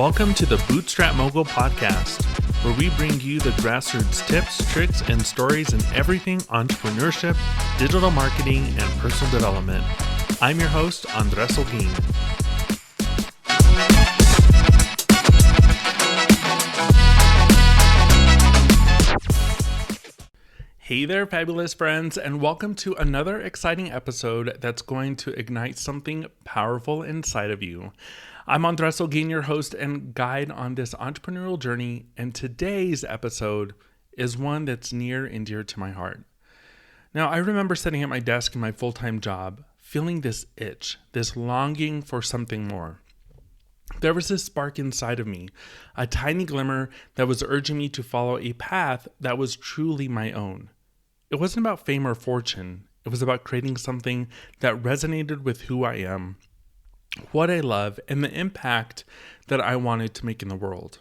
Welcome to the Bootstrap Mogul Podcast, where we bring you the grassroots tips, tricks, and stories in everything entrepreneurship, digital marketing, and personal development. I'm your host, Andres Holguin. Hey there, fabulous friends, and welcome to another exciting episode that's going to ignite something powerful inside of you. I'm Andres Holguin, your host and guide on this entrepreneurial journey, and today's episode is one that's near and dear to my heart. Now, I remember sitting at my desk in my full-time job, feeling this itch, this longing for something more. There was this spark inside of me, a tiny glimmer that was urging me to follow a path that was truly my own. It wasn't about fame or fortune. It was about creating something that resonated with who I am, what I love, and the impact that I wanted to make in the world.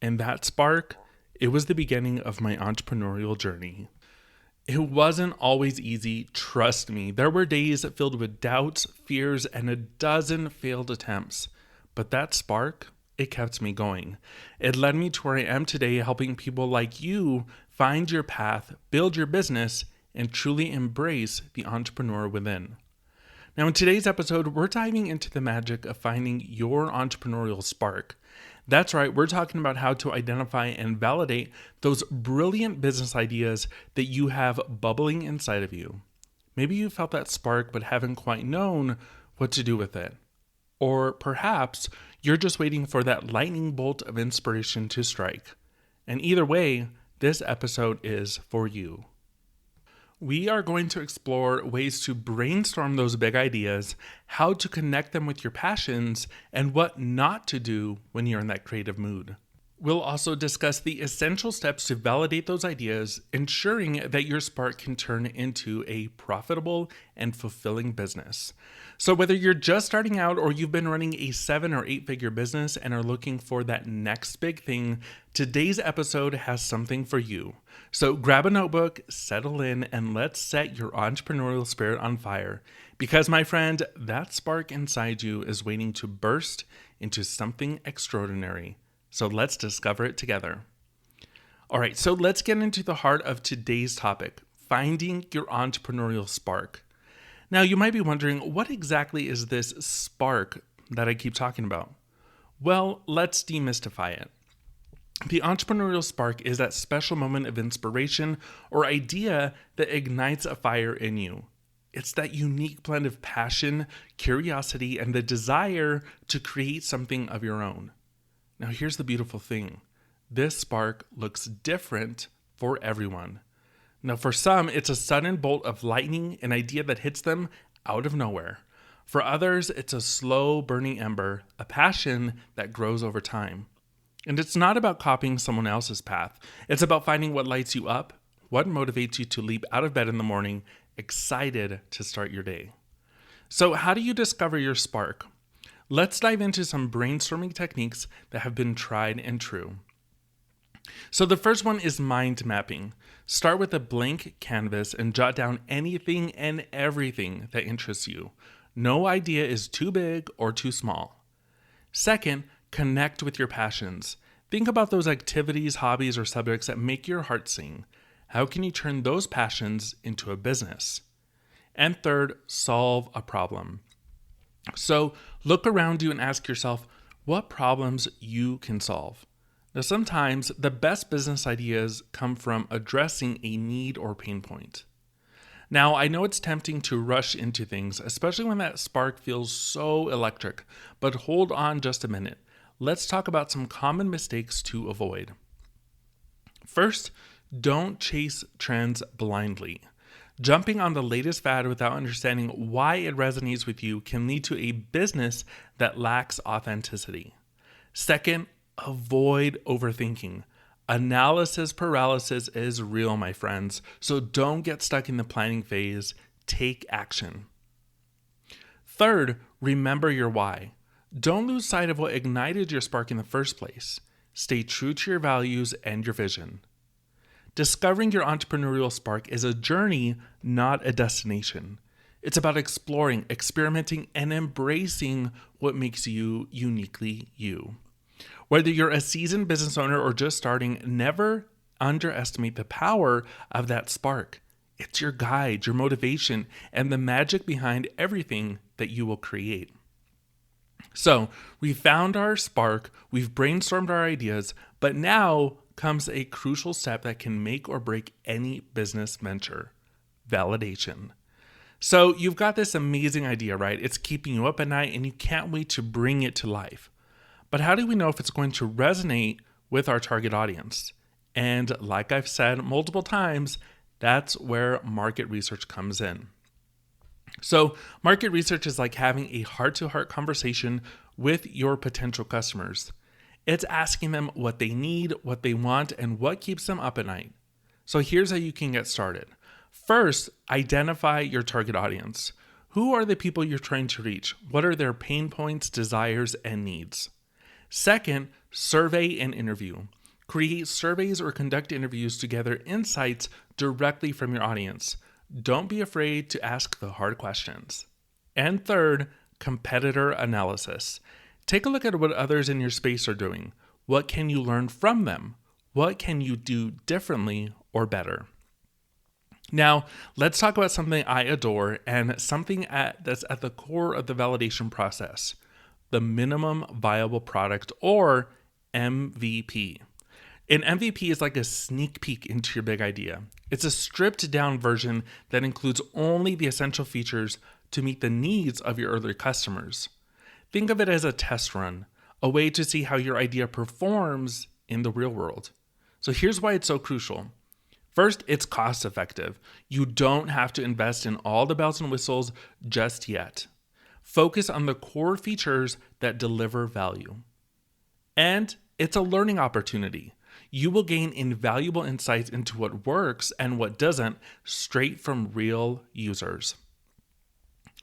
And that spark, it was the beginning of my entrepreneurial journey. It wasn't always easy, trust me. There were days filled with doubts, fears, and a dozen failed attempts. But that spark, it kept me going. It led me to where I am today, helping people like you find your path, build your business, and truly embrace the entrepreneur within. Now, in today's episode, we're diving into the magic of finding your entrepreneurial spark. That's right, we're talking about how to identify and validate those brilliant business ideas that you have bubbling inside of you. Maybe you felt that spark but haven't quite known what to do with it. Or perhaps you're just waiting for that lightning bolt of inspiration to strike. And either way, this episode is for you. We are going to explore ways to brainstorm those big ideas, how to connect them with your passions, and what not to do when you're in that creative mood. We'll also discuss the essential steps to validate those ideas, ensuring that your spark can turn into a profitable and fulfilling business. So whether you're just starting out or you've been running a 7 or 8 figure business and are looking for that next big thing, today's episode has something for you. So grab a notebook, settle in, and let's set your entrepreneurial spirit on fire. Because my friend, that spark inside you is waiting to burst into something extraordinary. So let's discover it together. All right, so let's get into the heart of today's topic, finding your entrepreneurial spark. Now, you might be wondering, what exactly is this spark that I keep talking about? Well, let's demystify it. The entrepreneurial spark is that special moment of inspiration or idea that ignites a fire in you. It's that unique blend of passion, curiosity, and the desire to create something of your own. Now, here's the beautiful thing. This spark looks different for everyone. Now, for some, it's a sudden bolt of lightning, an idea that hits them out of nowhere. For others, it's a slow burning ember, a passion that grows over time. And it's not about copying someone else's path. It's about finding what lights you up, what motivates you to leap out of bed in the morning, excited to start your day. So how do you discover your spark? Let's dive into some brainstorming techniques that have been tried and true. So the first one is mind mapping. Start with a blank canvas and jot down anything and everything that interests you. No idea is too big or too small. Second, connect with your passions. Think about those activities, hobbies, or subjects that make your heart sing. How can you turn those passions into a business? And third, solve a problem. So look around you and ask yourself what problems you can solve. Now, sometimes the best business ideas come from addressing a need or pain point. Now, I know it's tempting to rush into things, especially when that spark feels so electric, but hold on just a minute. Let's talk about some common mistakes to avoid. First, don't chase trends blindly. Jumping on the latest fad without understanding why it resonates with you can lead to a business that lacks authenticity. Second, avoid overthinking. Analysis paralysis is real, my friends, so don't get stuck in the planning phase. Take action. Third, remember your why. Don't lose sight of what ignited your spark in the first place. Stay true to your values and your vision. Discovering your entrepreneurial spark is a journey, not a destination. It's about exploring, experimenting, and embracing what makes you uniquely you. Whether you're a seasoned business owner or just starting, never underestimate the power of that spark. It's your guide, your motivation, and the magic behind everything that you will create. So we found our spark, we've brainstormed our ideas, but now comes a crucial step that can make or break any business venture: validation. So you've got this amazing idea, right? It's keeping you up at night and you can't wait to bring it to life. But how do we know if it's going to resonate with our target audience? And like I've said multiple times, that's where market research comes in. So market research is like having a heart-to-heart conversation with your potential customers. It's asking them what they need, what they want, and what keeps them up at night. So here's how you can get started. First, identify your target audience. Who are the people you're trying to reach? What are their pain points, desires, and needs? Second, survey and interview. Create surveys or conduct interviews to gather insights directly from your audience. Don't be afraid to ask the hard questions. And third, competitor analysis. Take a look at what others in your space are doing. What can you learn from them? What can you do differently or better? Now, let's talk about something I adore and something that's at the core of the validation process: the minimum viable product, or MVP. An MVP is like a sneak peek into your big idea. It's a stripped down version that includes only the essential features to meet the needs of your early customers. Think of it as a test run, a way to see how your idea performs in the real world. So here's why it's so crucial. First, it's cost effective. You don't have to invest in all the bells and whistles just yet. Focus on the core features that deliver value. And it's a learning opportunity. You will gain invaluable insights into what works and what doesn't straight from real users.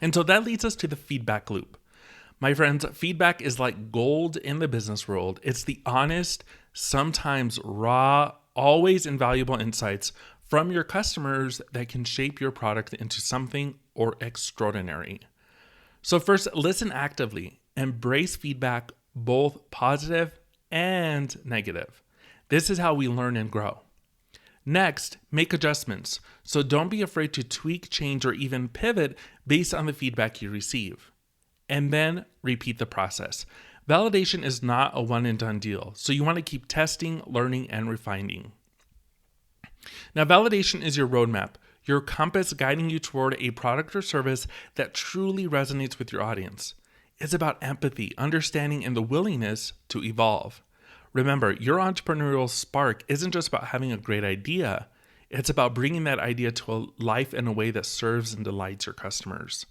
And so that leads us to the feedback loop. My friends, feedback is like gold in the business world. It's the honest, sometimes raw, always invaluable insights from your customers that can shape your product into something extraordinary. So first, listen actively. Embrace feedback, both positive and negative. This is how we learn and grow. Next, make adjustments. So don't be afraid to tweak, change, or even pivot based on the feedback you receive. And then repeat the process. Validation is not a one and done deal, so you want to keep testing, learning, and refining. Now, validation is your roadmap, your compass guiding you toward a product or service that truly resonates with your audience. It's about empathy, understanding, and the willingness to evolve. Remember, your entrepreneurial spark isn't just about having a great idea. It's about bringing that idea to life in a way that serves and delights your customers.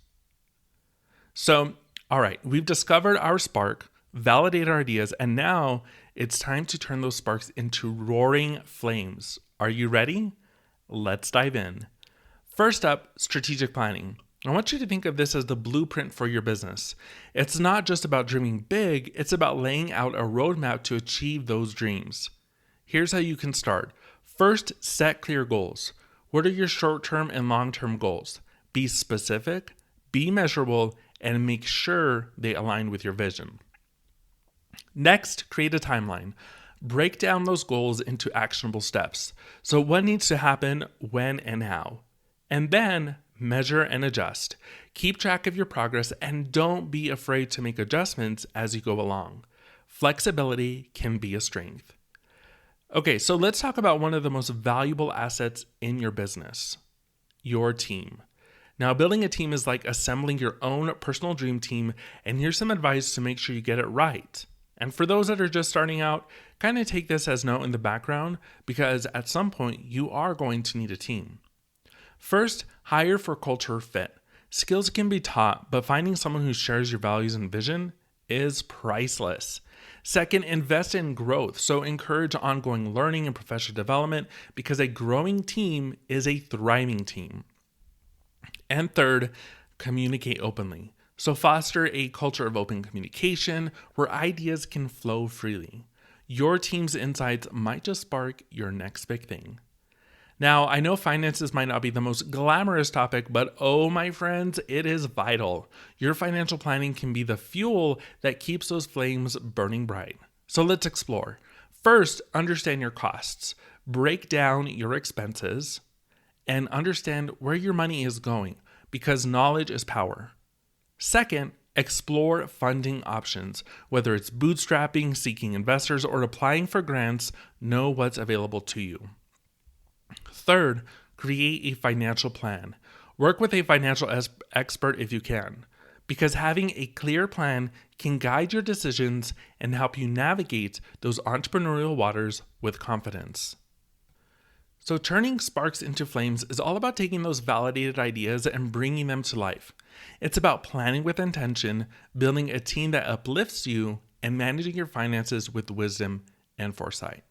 So, all right, we've discovered our spark, validated our ideas, and now it's time to turn those sparks into roaring flames. Are you ready? Let's dive in. First up, strategic planning. I want you to think of this as the blueprint for your business. It's not just about dreaming big, it's about laying out a roadmap to achieve those dreams. Here's how you can start. First, set clear goals. What are your short-term and long-term goals? Be specific, be measurable, and make sure they align with your vision. Next, create a timeline. Break down those goals into actionable steps. So what needs to happen, when, and how? And then measure and adjust. Keep track of your progress and don't be afraid to make adjustments as you go along. Flexibility can be a strength. Okay, so let's talk about one of the most valuable assets in your business: your team. Now, building a team is like assembling your own personal dream team, and here's some advice to make sure you get it right. And for those that are just starting out, kind of take this as note in the background, because at some point you are going to need a team. First, hire for culture fit. Skills can be taught, but finding someone who shares your values and vision is priceless. Second, invest in growth. So encourage ongoing learning and professional development, because a growing team is a thriving team. And third, communicate openly. So foster a culture of open communication where ideas can flow freely. Your team's insights might just spark your next big thing. Now, I know finances might not be the most glamorous topic, but oh, my friends, it is vital. Your financial planning can be the fuel that keeps those flames burning bright. So let's explore. First, understand your costs. Break down your expenses and understand where your money is going, because knowledge is power. Second, explore funding options. Whether it's bootstrapping, seeking investors, or applying for grants, know what's available to you. Third, create a financial plan. Work with a financial expert if you can, because having a clear plan can guide your decisions and help you navigate those entrepreneurial waters with confidence. So turning sparks into flames is all about taking those validated ideas and bringing them to life. It's about planning with intention, building a team that uplifts you, and managing your finances with wisdom and foresight.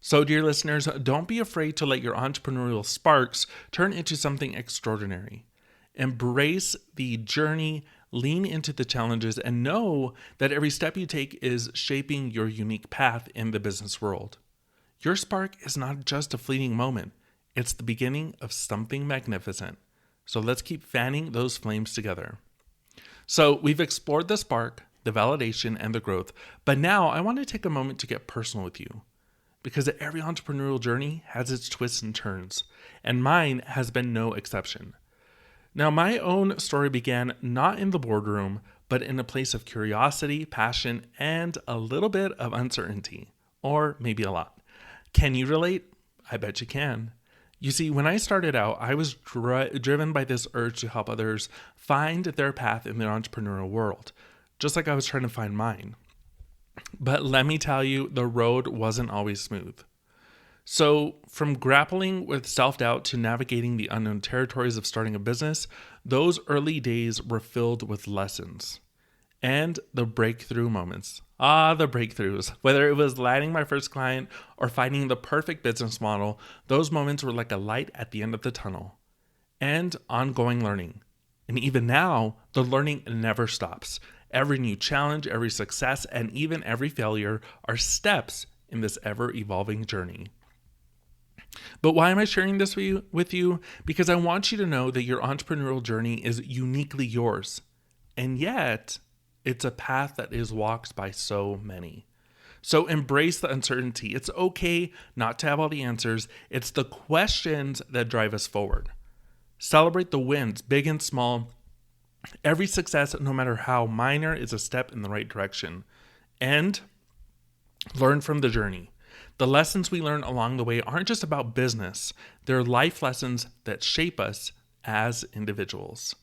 So, dear listeners, don't be afraid to let your entrepreneurial sparks turn into something extraordinary. Embrace the journey, lean into the challenges, and know that every step you take is shaping your unique path in the business world. Your spark is not just a fleeting moment. It's the beginning of something magnificent. So let's keep fanning those flames together. So we've explored the spark, the validation, and the growth. But now I want to take a moment to get personal with you, because every entrepreneurial journey has its twists and turns, and mine has been no exception. Now, my own story began not in the boardroom, but in a place of curiosity, passion, and a little bit of uncertainty, or maybe a lot. Can you relate? I bet you can. You see, when I started out, I was driven by this urge to help others find their path in the entrepreneurial world, just like I was trying to find mine. But let me tell you, the road wasn't always smooth. So from grappling with self-doubt to navigating the unknown territories of starting a business, those early days were filled with lessons and the breakthrough moments. The breakthroughs. Whether it was landing my first client or finding the perfect business model, those moments were like a light at the end of the tunnel. And ongoing learning. And even now, the learning never stops. Every new challenge, every success, and even every failure are steps in this ever-evolving journey. But why am I sharing this with you? Because I want you to know that your entrepreneurial journey is uniquely yours. And yet, it's a path that is walked by so many. So embrace the uncertainty. It's okay not to have all the answers. It's the questions that drive us forward. Celebrate the wins, big and small. Every success, no matter how minor, is a step in the right direction. And learn from the journey. The lessons we learn along the way aren't just about business. They're life lessons that shape us as individuals.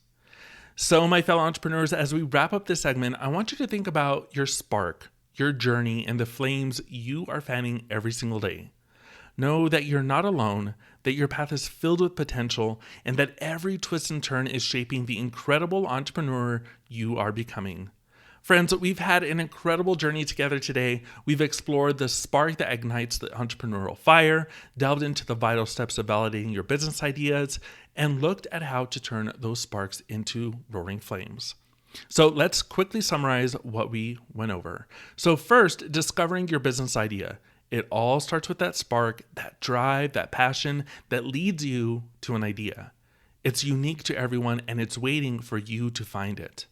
So, my fellow entrepreneurs, as we wrap up this segment, I want you to think about your spark, your journey, and the flames you are fanning every single day. Know that you're not alone, that your path is filled with potential, and that every twist and turn is shaping the incredible entrepreneur you are becoming. Friends, we've had an incredible journey together today. We've explored the spark that ignites the entrepreneurial fire, delved into the vital steps of validating your business ideas, and looked at how to turn those sparks into roaring flames. So let's quickly summarize what we went over. So first, discovering your business idea. It all starts with that spark, that drive, that passion that leads you to an idea. It's unique to everyone, and it's waiting for you to find it.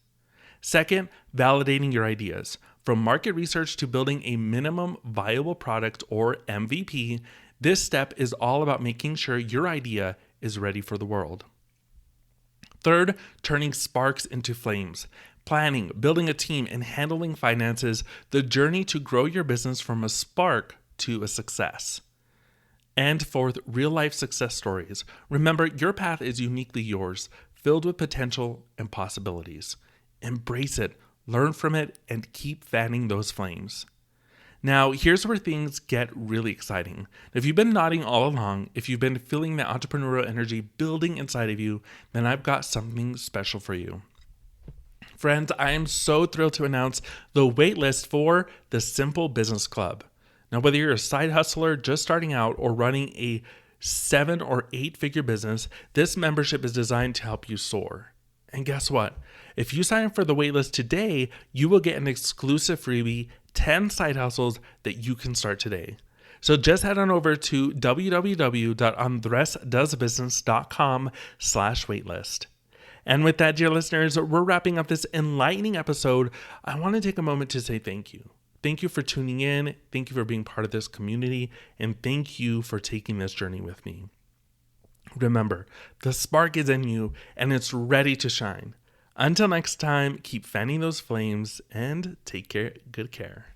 Second, validating your ideas. From market research to building a minimum viable product or MVP, this step is all about making sure your idea is ready for the world. Third, turning sparks into flames. Planning, building a team, and handling finances, the journey to grow your business from a spark to a success. And fourth, real-life success stories. Remember, your path is uniquely yours, filled with potential and possibilities. Embrace it, learn from it, and keep fanning those flames. Now, here's where things get really exciting. If you've been nodding all along, if you've been feeling that entrepreneurial energy building inside of you, then I've got something special for you. Friends, I am so thrilled to announce the waitlist for the Simple Business Club. Now, whether you're a side hustler just starting out or running a 7 or 8 figure business, this membership is designed to help you soar. And guess what? If you sign up for the waitlist today, you will get an exclusive freebie, 10 side hustles that you can start today. So just head on over to www.andresdoesbusiness.com/waitlist. And with that, dear listeners, we're wrapping up this enlightening episode. I want to take a moment to say thank you. Thank you for tuning in. Thank you for being part of this community. And thank you for taking this journey with me. Remember, the spark is in you and it's ready to shine. Until next time, keep fanning those flames and take good care.